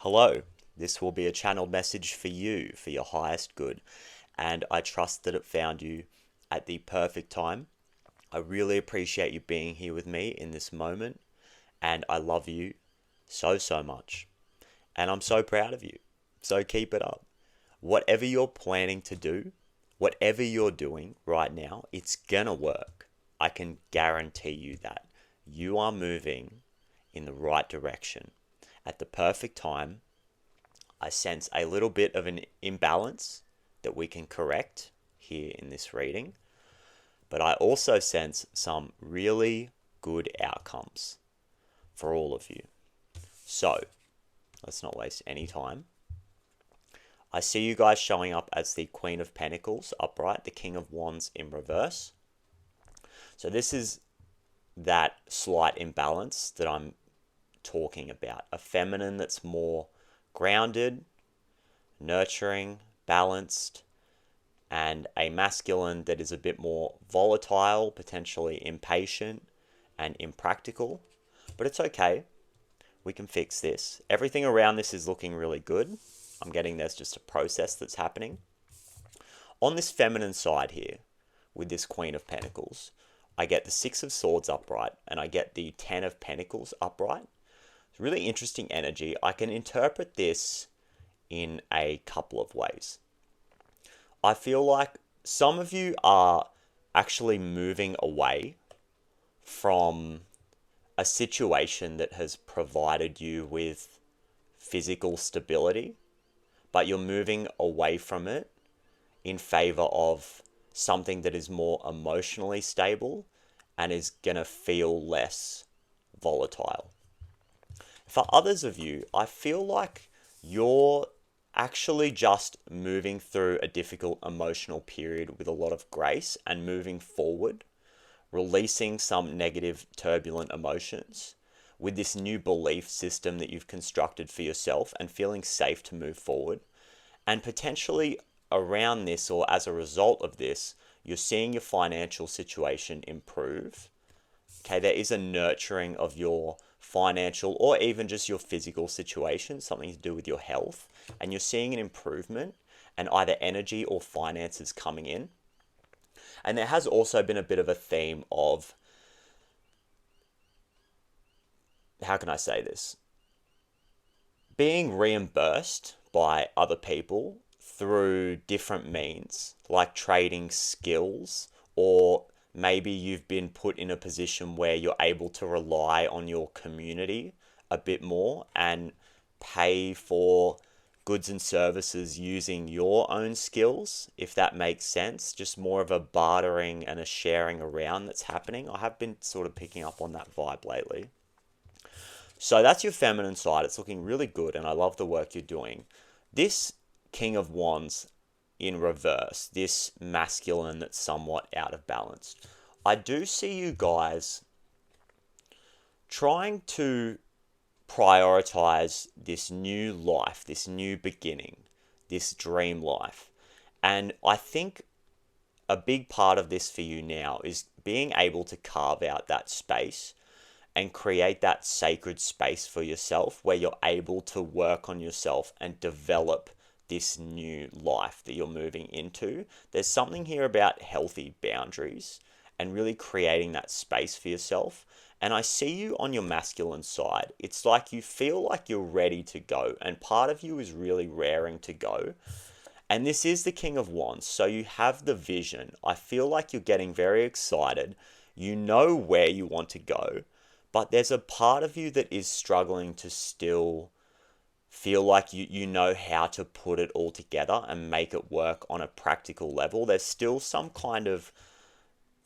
Hello, this will be a channeled message for you, for your highest good, and I trust that it found you at the perfect time. I really appreciate you being here with me in this moment, and I love you so, so much. And I'm so proud of you, so keep it up. Whatever you're planning to do, whatever you're doing right now, it's gonna work. I can guarantee you that. You are moving in the right direction at the perfect time. I sense a little bit of an imbalance that we can correct here in this reading, but I also sense some really good outcomes for all of you. So, let's not waste any time. I see you guys showing up as the Queen of Pentacles upright, the King of Wands in reverse. So this is that slight imbalance that I'm talking about. A feminine that's more grounded, nurturing, balanced, and a masculine that is a bit more volatile, potentially impatient and impractical. But it's okay. We can fix this. Everything around this is looking really good. I'm getting there's just a process that's happening. On this feminine side here, with this Queen of Pentacles, I get the Six of Swords upright and I get the Ten of Pentacles upright. It's really interesting energy. I can interpret this in a couple of ways. I feel like some of you are actually moving away from a situation that has provided you with physical stability, but you're moving away from it in favor of something that is more emotionally stable and is going to feel less volatile. For others of you, I feel like you're actually just moving through a difficult emotional period with a lot of grace and moving forward, releasing some negative, turbulent emotions with this new belief system that you've constructed for yourself and feeling safe to move forward. And potentially around this, or as a result of this, you're seeing your financial situation improve. Okay, there is a nurturing of your financial or even just your physical situation, something to do with your health, and you're seeing an improvement and either energy or finances coming in. And there has also been a bit of a theme of, how can I say this? Being reimbursed by other people through different means, like trading skills, or maybe you've been put in a position where you're able to rely on your community a bit more and pay for goods and services using your own skills, if that makes sense. Just more of a bartering and a sharing around that's happening. I have been sort of picking up on that vibe lately. So that's your feminine side. It's looking really good and I love the work you're doing. This King of Wands in reverse, this masculine that's somewhat out of balance. I do see you guys trying to prioritize this new life, this new beginning, this dream life. And I think a big part of this for you now is being able to carve out that space and create that sacred space for yourself where you're able to work on yourself and develop this new life that you're moving into. There's something here about healthy boundaries and really creating that space for yourself. And I see you on your masculine side. It's like you feel like you're ready to go, and part of you is really raring to go. And this is the King of Wands, so you have the vision. I feel like you're getting very excited. You know where you want to go, but there's a part of you that is struggling to still feel like you know how to put it all together and make it work on a practical level. There's still some kind of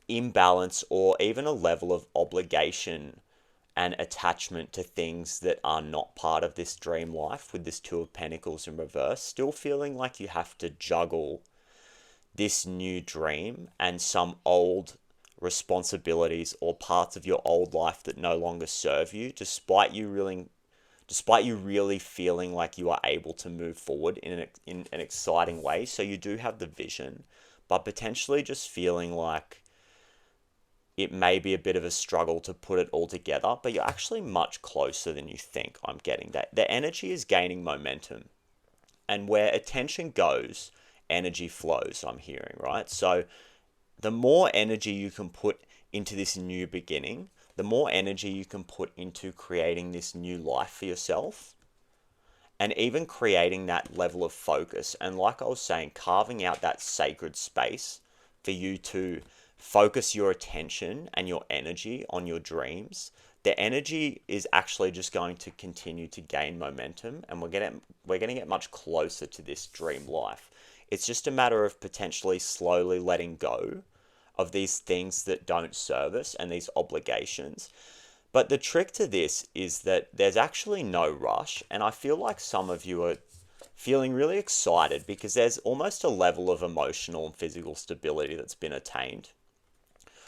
imbalance or even a level of obligation and attachment to things that are not part of this dream life with this Two of Pentacles in reverse. Still feeling like you have to juggle this new dream and some old responsibilities or parts of your old life that no longer serve you, despite you really feeling like you are able to move forward in an exciting way. So you do have the vision, but potentially just feeling like it may be a bit of a struggle to put it all together, but you're actually much closer than you think. I'm getting that. The energy is gaining momentum. And where attention goes, energy flows, I'm hearing, right? So the more energy you can put into this new beginning, the more energy you can put into creating this new life for yourself, and even creating that level of focus. And like I was saying, carving out that sacred space for you to focus your attention and your energy on your dreams. The energy is actually just going to continue to gain momentum, and we're going to get much closer to this dream life. It's just a matter of potentially slowly letting go of these things that don't serve us and these obligations. But the trick to this is that there's actually no rush, and I feel like some of you are feeling really excited because there's almost a level of emotional and physical stability that's been attained.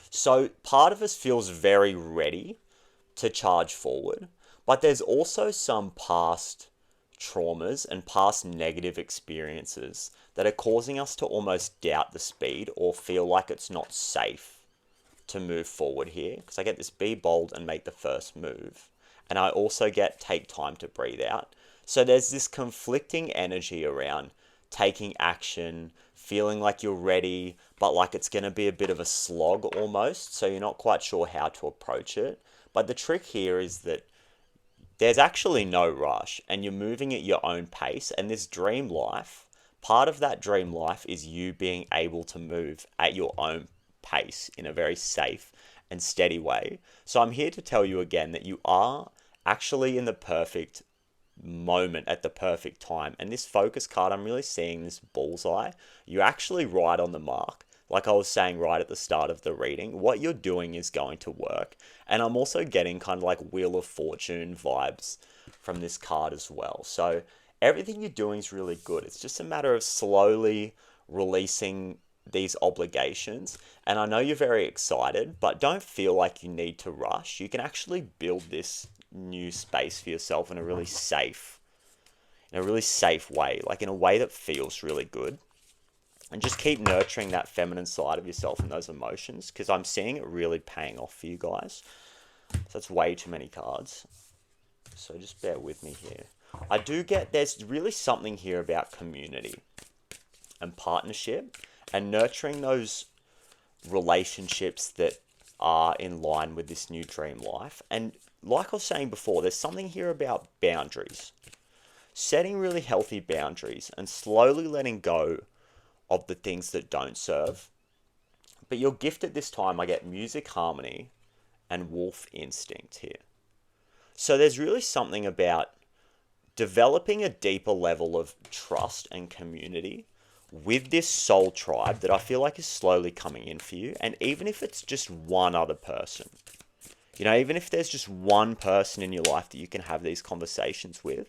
So part of us feels very ready to charge forward, but there's also some past traumas and past negative experiences that are causing us to almost doubt the speed or feel like it's not safe to move forward here, because I get this be bold and make the first move, and I also get take time to breathe out. So there's this conflicting energy around taking action, feeling like you're ready, but like it's going to be a bit of a slog almost, so you're not quite sure how to approach it. But the trick here is that there's actually no rush, and you're moving at your own pace, and this dream life, part of that dream life is you being able to move at your own pace in a very safe and steady way. So I'm here to tell you again that you are actually in the perfect moment at the perfect time. And this focus card, I'm really seeing this bullseye. You're actually right on the mark. Like I was saying right at the start of the reading, what you're doing is going to work. And I'm also getting kind of like Wheel of Fortune vibes from this card as well. So everything you're doing is really good. It's just a matter of slowly releasing these obligations. And I know you're very excited, but don't feel like you need to rush. You can actually build this new space for yourself in a really safe way, like in a way that feels really good. And just keep nurturing that feminine side of yourself and those emotions, because I'm seeing it really paying off for you guys. So that's way too many cards. So just bear with me here. I do get there's really something here about community and partnership and nurturing those relationships that are in line with this new dream life. And like I was saying before, there's something here about boundaries. Setting really healthy boundaries and slowly letting go of the things that don't serve. But your gift at this time, I get music harmony and wolf instinct here. So there's really something about developing a deeper level of trust and community with this soul tribe that I feel like is slowly coming in for you. And even if it's just one other person, even if there's just one person in your life that you can have these conversations with,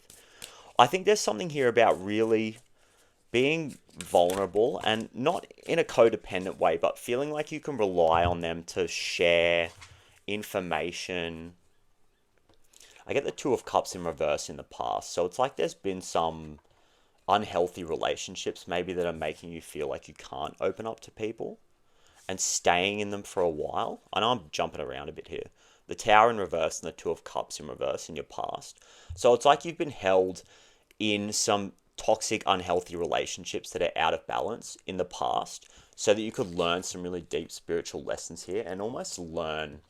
I think there's something here about really being vulnerable, and not in a codependent way, but feeling like you can rely on them to share information. I get the Two of Cups in reverse in the past. So it's like there's been some unhealthy relationships maybe that are making you feel like you can't open up to people and staying in them for a while. I know I'm jumping around a bit here. The Tower in reverse and the Two of Cups in reverse in your past. So it's like you've been held in some toxic, unhealthy relationships that are out of balance in the past, so that you could learn some really deep spiritual lessons here and almost learn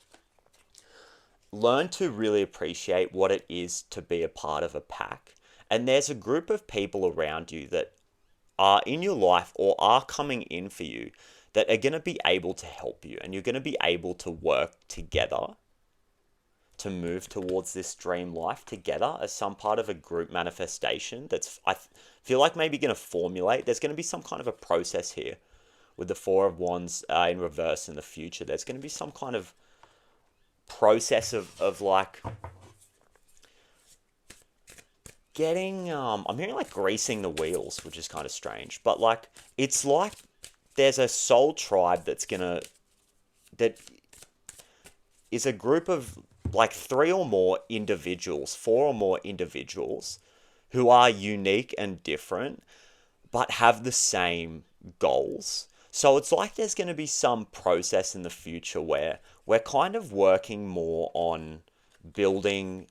to really appreciate what it is to be a part of a pack. And there's a group of people around you that are in your life or are coming in for you that are going to be able to help you, and you're going to be able to work together to move towards this dream life together as some part of a group manifestation that's, I feel like, maybe going to formulate. There's going to be some kind of a process here with the Four of Wands in reverse in the future. There's going to be some kind of process of like getting, I'm hearing like greasing the wheels, which is kind of strange, but like, it's like there's a soul tribe that is a group of like 4 or more individuals who are unique and different, but have the same goals. So it's like there's going to be some process in the future where we're kind of working more on building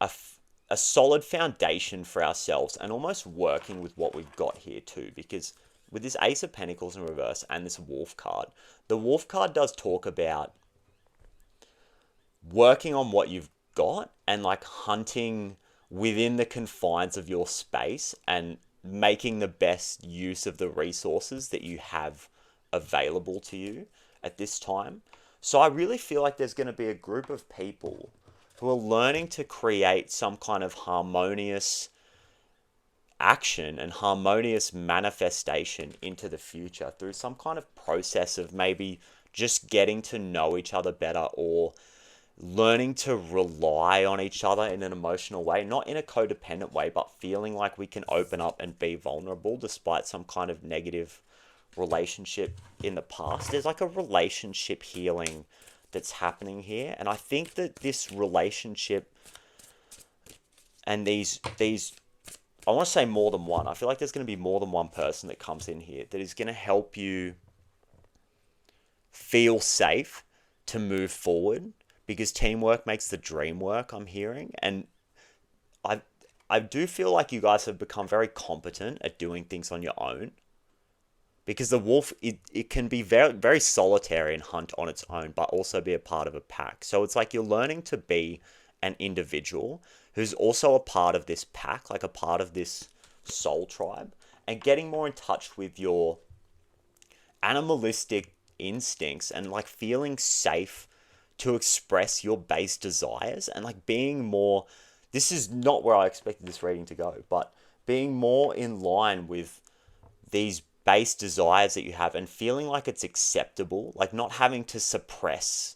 a solid foundation for ourselves and almost working with what we've got here too. Because with this Ace of Pentacles in reverse and this Wolf card, the Wolf card does talk about working on what you've got and like hunting within the confines of your space and making the best use of the resources that you have available to you at this time. So I really feel like there's going to be a group of people who are learning to create some kind of harmonious action and harmonious manifestation into the future through some kind of process of maybe just getting to know each other better or learning to rely on each other in an emotional way, not in a codependent way, but feeling like we can open up and be vulnerable despite some kind of negative relationship in the past. There's like a relationship healing that's happening here, and I think that this relationship and these I want to say more than one. I feel like there's going to be more than one person that comes in here that is going to help you feel safe to move forward, because teamwork makes the dream work, I'm hearing. And I do feel like you guys have become very competent at doing things on your own, because the wolf, it can be very, very solitary and hunt on its own, but also be a part of a pack. So it's like you're learning to be an individual who's also a part of this pack, like a part of this soul tribe, and getting more in touch with your animalistic instincts and like feeling safe to express your base desires and like being more, this is not where I expected this reading to go, but being more in line with these base desires that you have and feeling like it's acceptable, like not having to suppress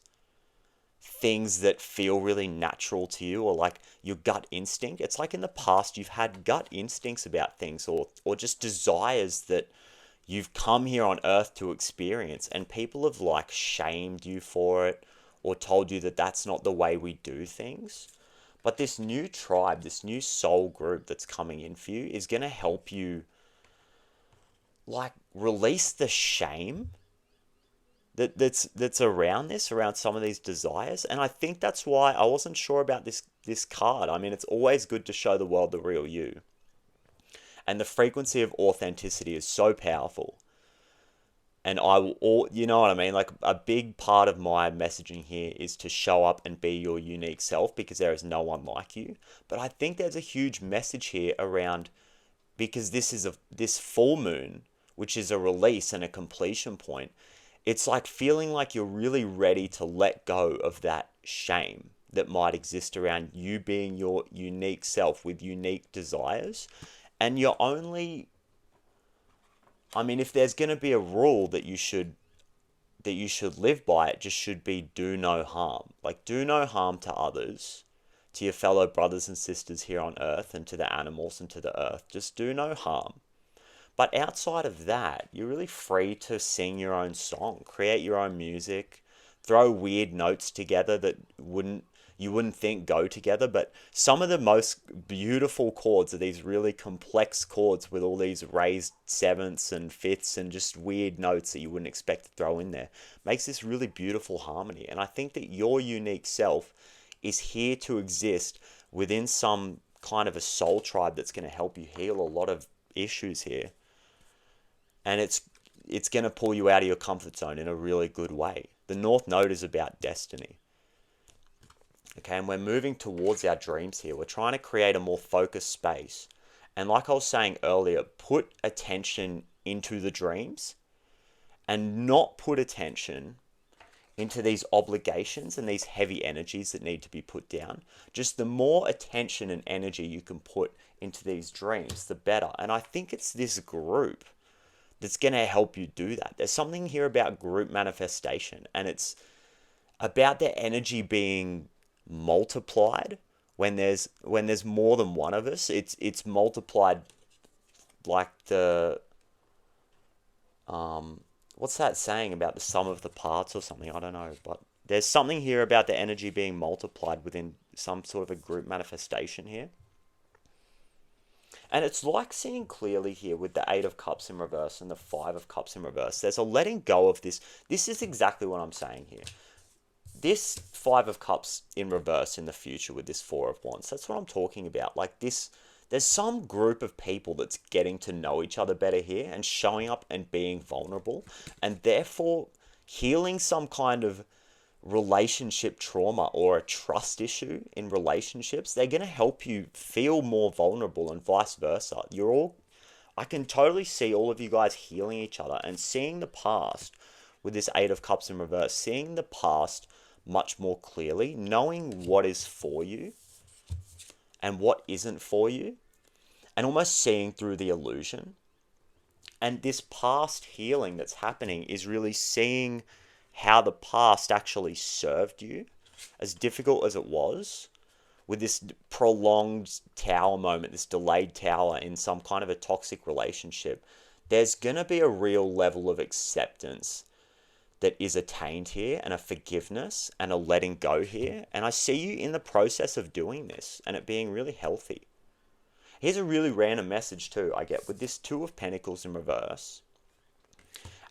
things that feel really natural to you or like your gut instinct. It's like in the past you've had gut instincts about things or just desires that you've come here on earth to experience, and people have like shamed you for it or told you that that's not the way we do things. But this new tribe, this new soul group that's coming in for you is going to help you like release the shame that's around this, around some of these desires. And I think that's why I wasn't sure about this card. I mean, it's always good to show the world the real you. And the frequency of authenticity is so powerful. And I will, you know what I mean? Like a big part of my messaging here is to show up and be your unique self, because there is no one like you. But I think there's a huge message here around, because this is this full moon, which is a release and a completion point. It's like feeling like you're really ready to let go of that shame that might exist around you being your unique self with unique desires. And you're only, I mean, if there's going to be a rule that you should live by, it just should be do no harm. Like, do no harm to others, to your fellow brothers and sisters here on earth, and to the animals and to the earth. Just do no harm. But outside of that, you're really free to sing your own song, create your own music, throw weird notes together that you wouldn't think go together. But some of the most beautiful chords are these really complex chords with all these raised sevenths and fifths and just weird notes that you wouldn't expect to throw in there. Makes this really beautiful harmony. And I think that your unique self is here to exist within some kind of a soul tribe that's going to help you heal a lot of issues here. And it's going to pull you out of your comfort zone in a really good way. The North Node is about destiny. Okay, and we're moving towards our dreams here. We're trying to create a more focused space. And like I was saying earlier, put attention into the dreams and not put attention into these obligations and these heavy energies that need to be put down. Just the more attention and energy you can put into these dreams, the better. And I think it's this group that's going to help you do that. There's something here about group manifestation, and it's about their energy being multiplied. When there's more than one of us, it's multiplied like the what's that saying about the sum of the parts or something? I don't know, but there's something here about the energy being multiplied within some sort of a group manifestation here. And it's like seeing clearly here with the Eight of Cups in reverse and the Five of Cups in reverse. There's a letting go of this. This is exactly what I'm saying here. This Five of Cups in reverse in the future with this Four of Wands. That's what I'm talking about. Like this, there's some group of people that's getting to know each other better here and showing up and being vulnerable and therefore healing some kind of relationship trauma or a trust issue in relationships. They're going to help you feel more vulnerable and vice versa. I can totally see all of you guys healing each other and seeing the past with this Eight of Cups in reverse, seeing the past much more clearly, knowing what is for you and what isn't for you, and almost seeing through the illusion. And this past healing that's happening is really seeing how the past actually served you, as difficult as it was, with this prolonged tower moment, this delayed tower in some kind of a toxic relationship. There's going to be a real level of acceptance that is attained here, and a forgiveness and a letting go here. And I see you in the process of doing this and it being really healthy. Here's a really random message too I get with this Two of Pentacles in reverse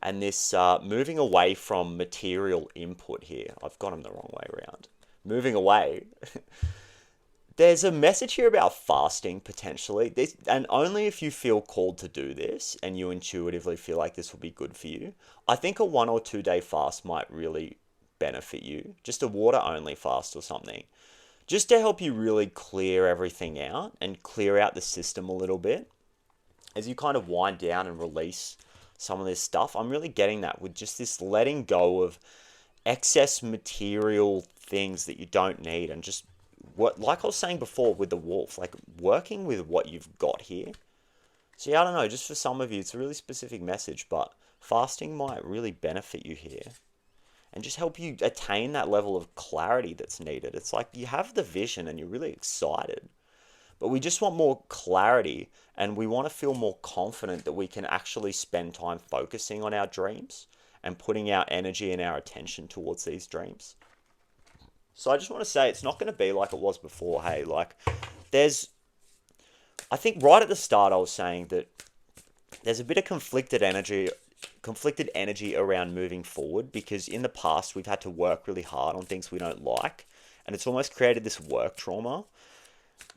and this moving away from material input here. I've got them the wrong way around. Moving away. There's a message here about fasting potentially. And only if you feel called to do this and you intuitively feel like this will be good for you. I think a 1 or 2 day fast might really benefit you. Just a water only fast or something. Just to help you really clear everything out and clear out the system a little bit. As you kind of wind down and release some of this stuff, I'm really getting that with just this letting go of excess material things that you don't need, and just what, like I was saying before with the wolf, like working with what you've got here. See, I don't know, just for some of you, it's a really specific message, but fasting might really benefit you here and just help you attain that level of clarity that's needed. It's like you have the vision and you're really excited, but we just want more clarity and we want to feel more confident that we can actually spend time focusing on our dreams and putting our energy and our attention towards these dreams. So I just want to say it's not going to be like it was before. Hey, like I think right at the start I was saying that there's a bit of conflicted energy around moving forward, because in the past we've had to work really hard on things we don't like, and it's almost created this work trauma.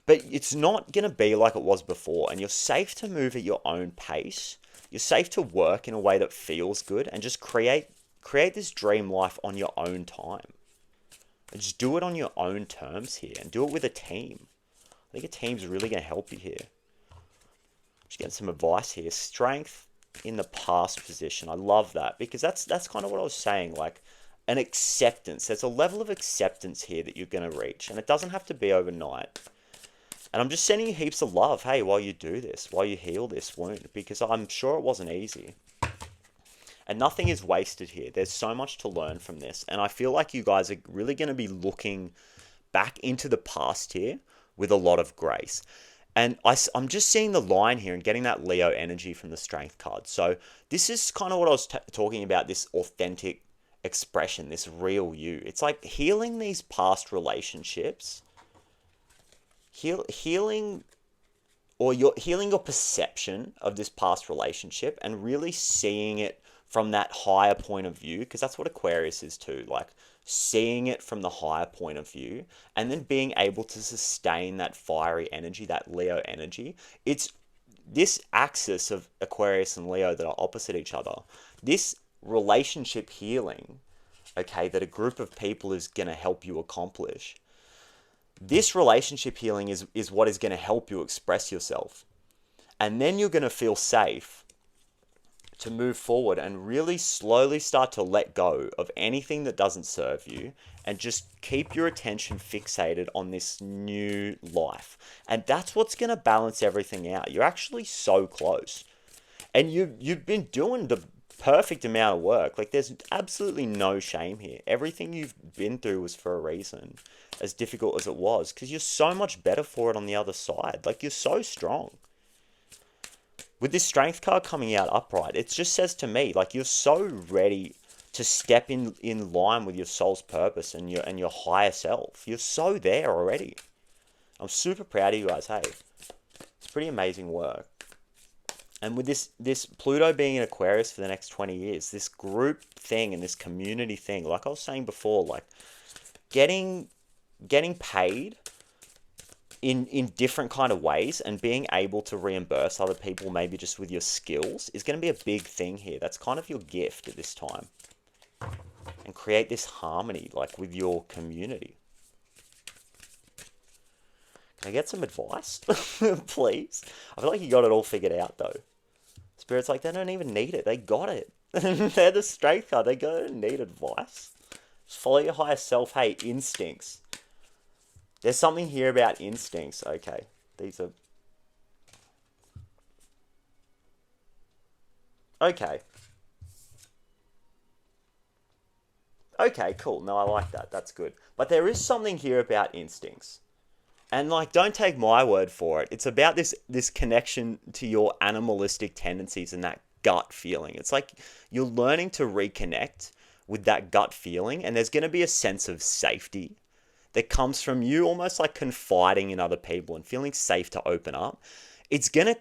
But it's not going to be like it was before, and you're safe to move at your own pace. You're safe to work in a way that feels good and just create this dream life on your own time. And just do it on your own terms here, and do it with a team. I think a team's really going to help you here. Just getting some advice here. Strength in the past position. I love that, because that's kind of what I was saying, like an acceptance. There's a level of acceptance here that you're going to reach, and it doesn't have to be overnight. And I'm just sending you heaps of love, hey, while you do this, while you heal this wound, because I'm sure it wasn't easy. And nothing is wasted here. There's so much to learn from this. And I feel like you guys are really going to be looking back into the past here with a lot of grace. And I'm just seeing the line here and getting that Leo energy from the Strength card. So this is kind of what I was talking about, this authentic expression, this real you. It's like healing these past relationships, healing your perception of this past relationship and really seeing it from that higher point of view, because that's what Aquarius is too, like seeing it from the higher point of view and then being able to sustain that fiery energy, that Leo energy. It's this axis of Aquarius and Leo that are opposite each other. This relationship healing, okay, that a group of people is going to help you accomplish. This relationship healing is what is going to help you express yourself. And then you're going to feel safe to move forward and really slowly start to let go of anything that doesn't serve you and just keep your attention fixated on this new life. And that's what's going to balance everything out. You're actually so close. And you've been doing the perfect amount of work. Like, there's absolutely no shame here. Everything you've been through was for a reason, as difficult as it was, because you're so much better for it on the other side. Like, you're so strong. With this Strength card coming out upright, it just says to me, like, you're so ready to step in line with your soul's purpose and your higher self. You're so there already. I'm super proud of you guys, hey. pretty amazing work. And with this Pluto being in Aquarius for the next 20 years, this group thing and this community thing, like I was saying before, like getting paid in different kind of ways and being able to reimburse other people maybe just with your skills is going to be a big thing here. That's kind of your gift at this time. And create this harmony like with your community. Can I get some advice? Please? I feel like you got it all figured out though. Spirit's like, they don't even need it. They got it. They're the strength card. They don't need advice. Just follow your higher self. Hey, instincts. There's something here about instincts. Okay. These are... Okay. Okay, cool. No, I like that. That's good. But there is something here about instincts. And like, don't take my word for it. It's about this connection to your animalistic tendencies and that gut feeling. It's like you're learning to reconnect with that gut feeling, and there's going to be a sense of safety that comes from you almost like confiding in other people and feeling safe to open up. It's going to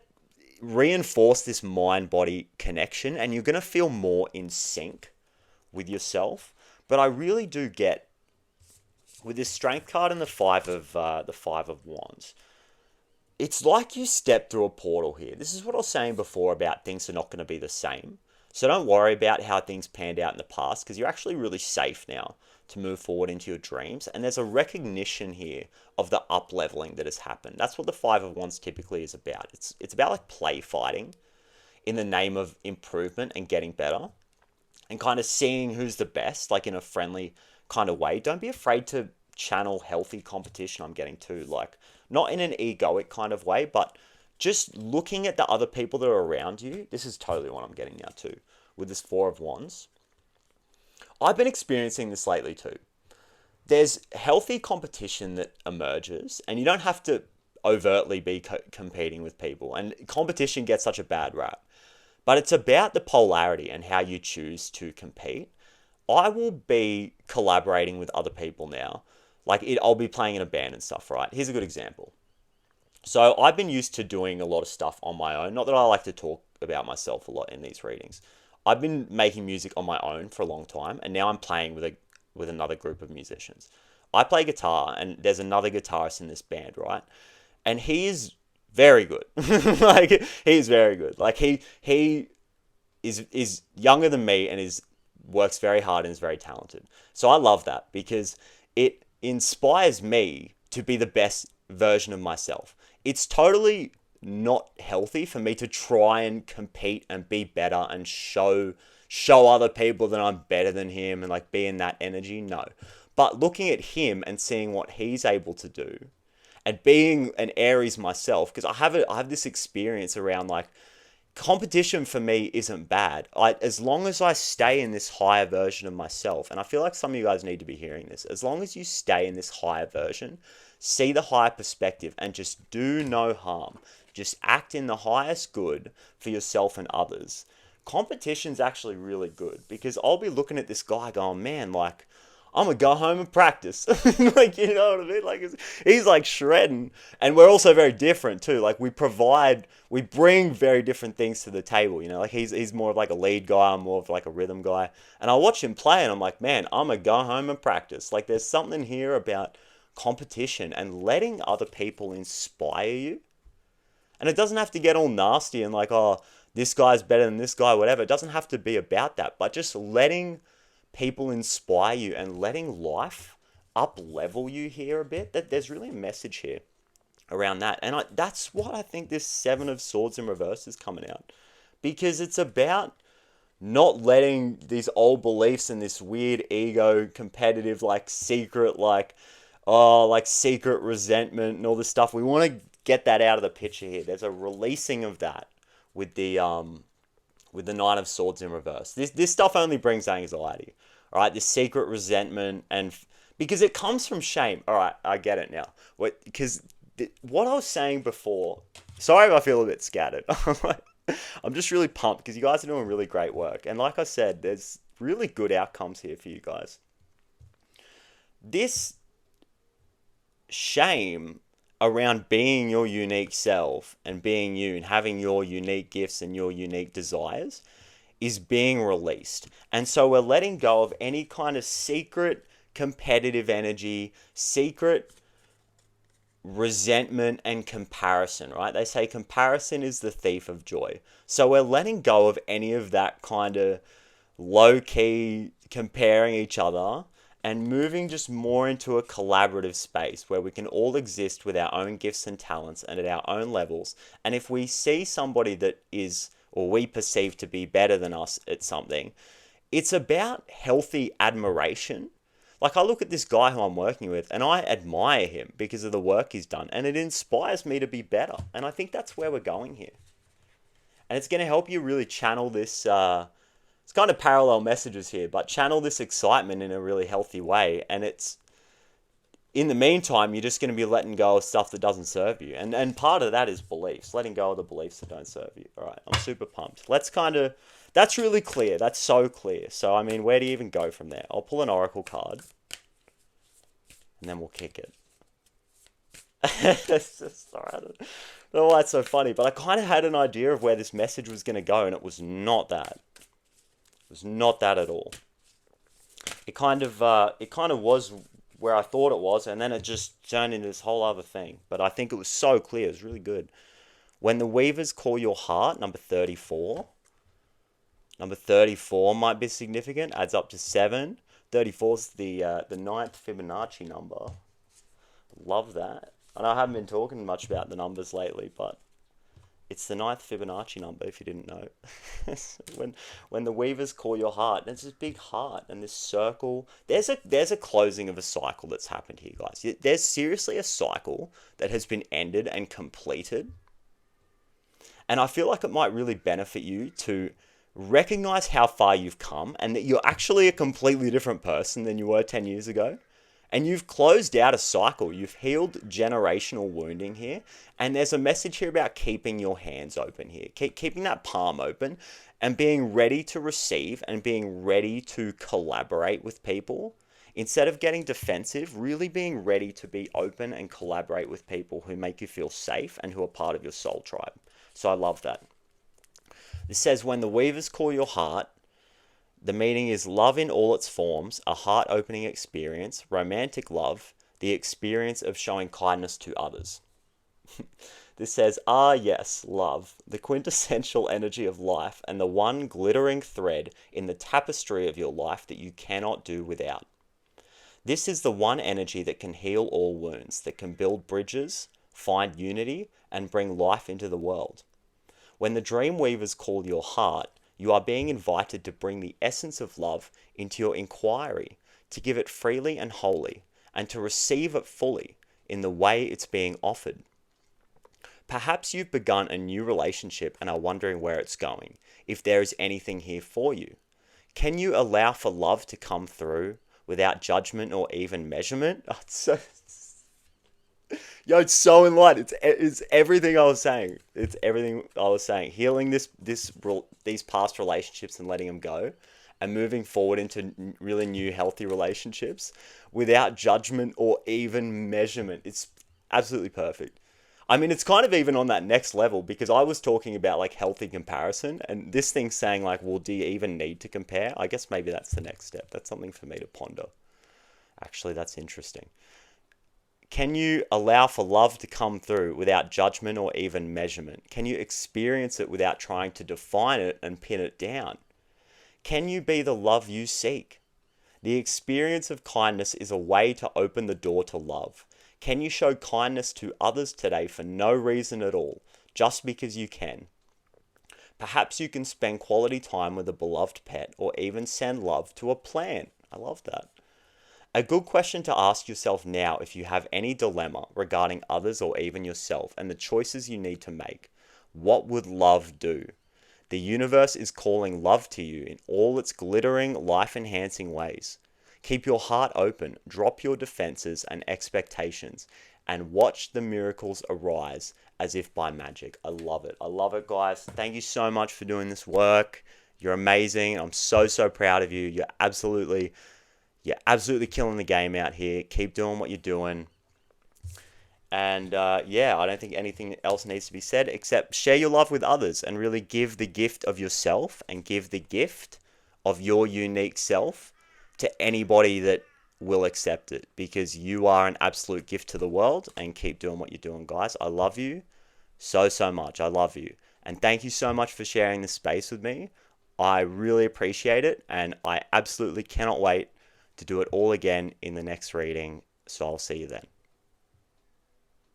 reinforce this mind-body connection, and you're going to feel more in sync with yourself. But I really do get, with this strength card and the five of wands, it's like you step through a portal here. This is what I was saying before about things are not going to be the same. So don't worry about how things panned out in the past, because you're actually really safe now to move forward into your dreams. And there's a recognition here of the up-leveling that has happened. That's what the Five of Wands typically is about. It's about like play fighting in the name of improvement and getting better and kind of seeing who's the best, like in a friendly kind of way. Don't be afraid to channel healthy competition, I'm getting to, like not in an egoic kind of way, but just looking at the other people that are around you. This is totally what I'm getting now too with this Four of Wands. I've been experiencing this lately too. There's healthy competition that emerges, and you don't have to overtly be competing with people, and competition gets such a bad rap, but it's about the polarity and how you choose to compete. I will be collaborating with other people now. Like I'll be playing in a band and stuff, right? Here's a good example. So I've been used to doing a lot of stuff on my own. Not that I like to talk about myself a lot in these readings. I've been making music on my own for a long time, and now I'm playing with another group of musicians. I play guitar, and there's another guitarist in this band, right? And he is very good. Like he's very good. Like he is younger than me and works very hard and is very talented. So I love that because it inspires me to be the best version of myself. It's totally not healthy for me to try and compete and be better and show other people that I'm better than him and like be in that energy. No. But looking at him and seeing what he's able to do and being an Aries myself, because I have this experience around like competition for me isn't bad. As long as I stay in this higher version of myself, and I feel like some of you guys need to be hearing this, as long as you stay in this higher version, see the higher perspective and just do no harm. Just act in the highest good for yourself and others. Competition's actually really good because I'll be looking at this guy going, man, like, I'm going to go home and practice. Like, you know what I mean? Like, he's like shredding. And we're also very different too. Like, we bring very different things to the table, you know? Like, he's more of like a lead guy. I'm more of like a rhythm guy. And I watch him play and I'm like, man, I'm going to go home and practice. Like, there's something here about competition and letting other people inspire you. And it doesn't have to get all nasty and like, oh, this guy's better than this guy, whatever. It doesn't have to be about that, but just letting people inspire you and letting life up-level you here a bit. That there's really a message here around that. And that's what I think this Seven of Swords in reverse is coming out. Because it's about not letting these old beliefs and this weird ego, competitive, like secret, like secret resentment and all this stuff. We want to get that out of the picture here. There's a releasing of that with the Nine of Swords in reverse. This stuff only brings anxiety. All right, this secret resentment, and because it comes from shame. All right, I get it now. What I was saying before. Sorry if I feel a bit scattered. I'm just really pumped because you guys are doing really great work, and like I said, there's really good outcomes here for you guys. This shame around being your unique self and being you and having your unique gifts and your unique desires is being released. And so we're letting go of any kind of secret competitive energy, secret resentment and comparison, right? They say comparison is the thief of joy. So we're letting go of any of that kind of low-key comparing each other and moving just more into a collaborative space where we can all exist with our own gifts and talents and at our own levels. And if we see somebody that is, or we perceive to be better than us at something, it's about healthy admiration. Like, I look at this guy who I'm working with and I admire him because of the work he's done, and it inspires me to be better. And I think that's where we're going here. And it's going to help you really channel this, it's kind of parallel messages here, but channel this excitement in a really healthy way. And it's, in the meantime, you're just going to be letting go of stuff that doesn't serve you. And part of that is beliefs, letting go of the beliefs that don't serve you. All right, I'm super pumped. That's really clear. That's so clear. So, I mean, where do you even go from there? I'll pull an oracle card and then we'll kick it. It's just, all right. I don't know why it's so funny, but I kind of had an idea of where this message was going to go, and it was not that. It was not that at all. It kind of was where I thought it was, and then it just turned into this whole other thing. But I think it was so clear. It was really good. When the weavers call your heart, number 34. Number 34 might be significant. Adds up to 7. 34 is the ninth Fibonacci number. Love that. And I haven't been talking much about the numbers lately, but it's the ninth Fibonacci number, if you didn't know. when the weavers call your heart, and it's this big heart and this circle. There's a closing of a cycle that's happened here, guys. There's seriously a cycle that has been ended and completed. And I feel like it might really benefit you to recognize how far you've come and that you're actually a completely different person than you were 10 years ago. And you've closed out a cycle. You've healed generational wounding here. And there's a message here about keeping your hands open here. Keeping that palm open and being ready to receive and being ready to collaborate with people. Instead of getting defensive, really being ready to be open and collaborate with people who make you feel safe and who are part of your soul tribe. So I love that. This says, when the weavers call your heart, the meaning is love in all its forms, a heart-opening experience, romantic love, the experience of showing kindness to others. This says, yes, love, the quintessential energy of life and the one glittering thread in the tapestry of your life that you cannot do without. This is the one energy that can heal all wounds, that can build bridges, find unity, and bring life into the world. When the dream weavers call your heart, you are being invited to bring the essence of love into your inquiry, to give it freely and wholly, and to receive it fully in the way it's being offered. Perhaps you've begun a new relationship and are wondering where it's going, if there is anything here for you. Can you allow for love to come through without judgment or even measurement? Oh, it's so in line. It's everything I was saying. It's everything I was saying. Healing these past relationships and letting them go, and moving forward into really new healthy relationships without judgment or even measurement. It's absolutely perfect. I mean, it's kind of even on that next level, because I was talking about like healthy comparison, and this thing's saying like, well, do you even need to compare? I guess maybe that's the next step. That's something for me to ponder. Actually, that's interesting. Can you allow for love to come through without judgment or even measurement? Can you experience it without trying to define it and pin it down? Can you be the love you seek? The experience of kindness is a way to open the door to love. Can you show kindness to others today for no reason at all, just because you can? Perhaps you can spend quality time with a beloved pet or even send love to a plant. I love that. A good question to ask yourself now if you have any dilemma regarding others or even yourself and the choices you need to make. What would love do? The universe is calling love to you in all its glittering, life-enhancing ways. Keep your heart open, drop your defenses and expectations, and watch the miracles arise as if by magic. I love it. I love it, guys. Thank you so much for doing this work. You're amazing. I'm so proud of you. You're absolutely killing the game out here. Keep doing what you're doing. And yeah, I don't think anything else needs to be said except share your love with others and really give the gift of yourself and give the gift of your unique self to anybody that will accept it, because you are an absolute gift to the world. And keep doing what you're doing, guys. I love you so, so much. I love you. And thank you so much for sharing this space with me. I really appreciate it. And I absolutely cannot wait to do it all again in the next reading. So I'll see you then.